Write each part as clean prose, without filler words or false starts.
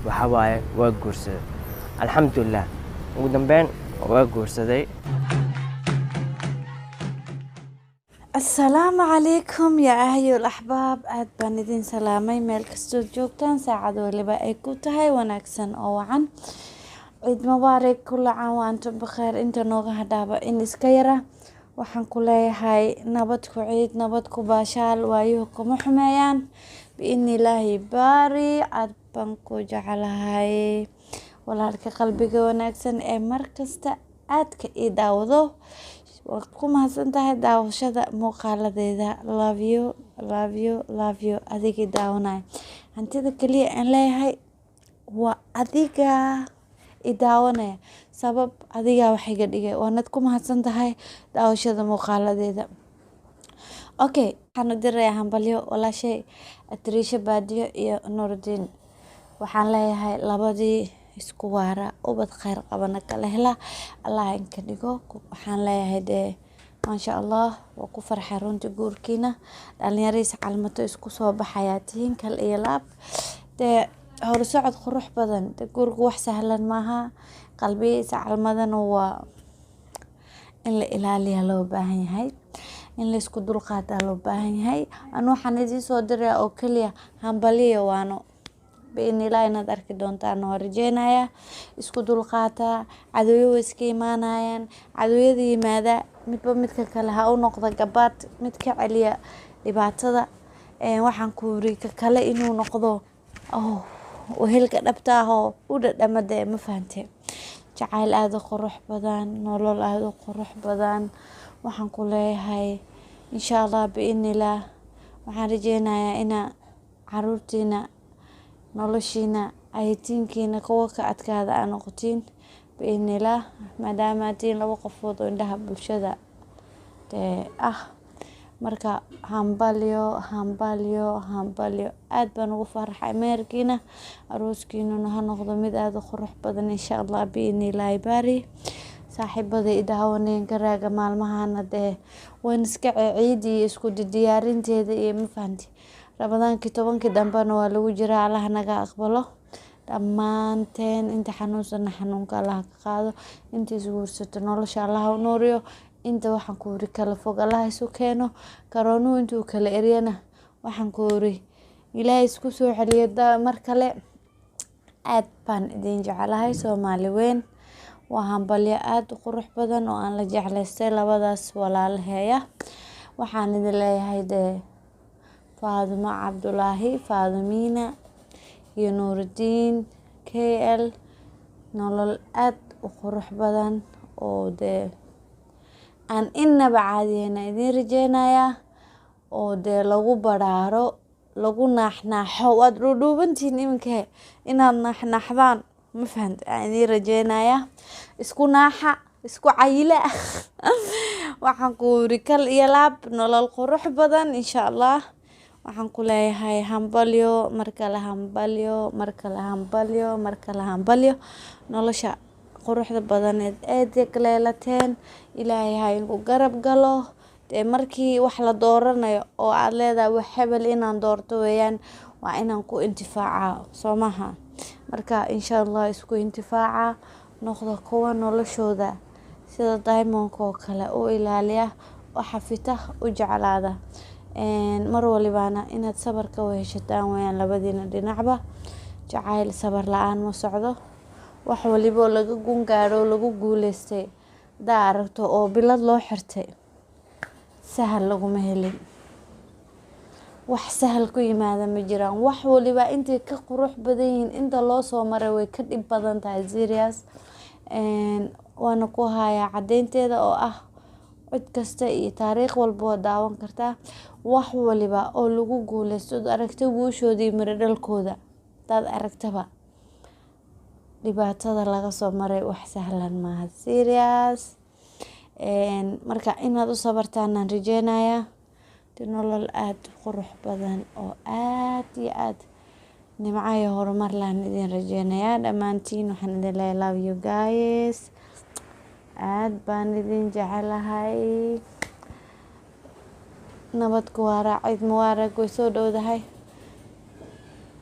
waxa waaye waa guursaday alxamdulilah ugu dambeyn waa guursaday. السلام عليكم يا أهل الأحباب أد بندين سلامي ميل كستو جوجتان ساعد ولبا أي كوتهاي وناكسن أو عن عيد مبارك كل عام وأنتم بخير انت نوغا هدابا إن إسكيرا waxaan ku leeyahay nabadku ciid nabadku baashaal waayuhu kuma xumeeyaan biidni ilaahi baari aad baan ku jecelahay walaalka qalbiga wanaagsan ee markasta aadka ii daawado waad ku mahadsantahay daawashada muuqaaladeeda love you adigii daawanay hantida kaliya aan leeyahay waa adiga idaawanaya sabab adiga wax iga dhigay waanad ku mahadsantahay daawashada muuqaaladeeda. Okay, waxaan u diray hambalyo walaashay Atriisha Baadiyo iyo Nuruddin. Waxaan leeyahay labadii isku waara ubad khayr qabana kala hela Allah inka dhigo. Waxaan leeyahay maasha Allah waa ku farxay runtii guurkiina dhalinyaradiisa calmato isku soo baxayaatiin kal iyo laab hor socod qurux badan guurku wax sahlan maaha qalbigiisa calmadana waa in la ilaaliyo loo baahan yahay in la isku dulqaadaa loo baahan yahay waxaan idin soo diray oo kaliya hambaliyo waano biinilaa inaad arki doontaan oo rajeynaya isku dulqaata cadowyo iska imaanayaan cadowyada yimaada midba midka kale ha u noqdo gabaad mid ka celiya dhibaatada waxaan ku ri kale inuu noqdo وهلك دبتاه ودمده ما فهمتي جعل هذا قروح بدن نولول هذا قروح بدن waxaan ku leeyahay insha Allah biinillah waxaan rajeynayaa ina caruurtiina noloshiina aytiinkiina kuwa ka adkaada aan noqotiin biinillah maadaama tiin laba qofood oo indhaha bulshada marka hambalyo aad baan ugu farxay meerkiina arooskiina ha noqdo mid aad u qurux badan insha Allah biinillah baari saaxiibada idaawaneen garaaga maalmahan waan iska ciidi isku diyaarinteeda iyo ma fahanti Ramadaanki 10 dambana waa lagu jiraa Allah naga aqbalo dhammaanteen inta xanuunsan xanuunka Allah ka qaado inta isguursato nolosha Allah u nooriyo inta waxaan ku ri kala fog Allah isu keeno karoonu intuu kala eriyana waxaan ku ri Ilaahay isku soo xaliyada mar kale aad baan idin jecelahay Soomaali weyn waa hambalyo aad u qurux badan oo aan la jeclaystay labadaas walaalheeya waxaan idin leeyahay Faadimo Cabdulaahi Faadimiina iyo Nuruddin KL nolol aad u qurux badan oo aan inaba caadiyana idin rajeynaya oo lagu baraaro lagu naaxnaaxo waad dhuubantiin iminka inaad naaxnaaxdaan ma fahant aan idin rajeynaya isku naaxa isku cayila waxaan ku rikal iyo laab nolol qurux badan insha Allah waxaan ku leeyahay hambalyo markale hambalyo nolosha quruxda badan ee kaleelateen Ilaahay ha igu garab galo markii wax la dooranayo oo aad leedahay wax hebel inaan doorto weeyaan waa inaan ku intifaaca Soomaha marka insha Allah isku intifaaca noqdo kuwa noloshooda sida diamond oo kale oo ilaaliya oo xafita u jeclaada mar walibana inaad sabarka weheshataan weeyaan labadiina dhinacba jacayl sabar la'aan ma socdo wax waliba laga gungaaro lagu guuleystay daarto oo bilad loo xirtay sahal lagu ma helin wax sahal ku yimaada ma jiraan wax waliba intii ka qurux badan yihiin inta loo soo maray way ka dhib badan tahay serious waana ku haya cadeynteeda oo cid kasta iyo taariikh walba waa daawan kartaa. Wax waliba oo lagu guuleysto ood aragta guushoodii miro dhalkooda hadaad aragtaba dhibaatada laga soo maray wax sahlan maaha, serious. Marka inaad u sabartaan aan rajeynayaa nolol aad u qurux badan oo aad iyo aad nimco iyo horumar laan idin rajeynayaa. Dhammaantiin waxaan idin leeyahay love you guys, aad baan idin jecelahay. Nabad ku waara, ciid mubaarag way soo dhowdahay.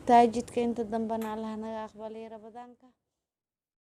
Taajidka inta dambana Allah naga aqbaliyo Ramadaanka.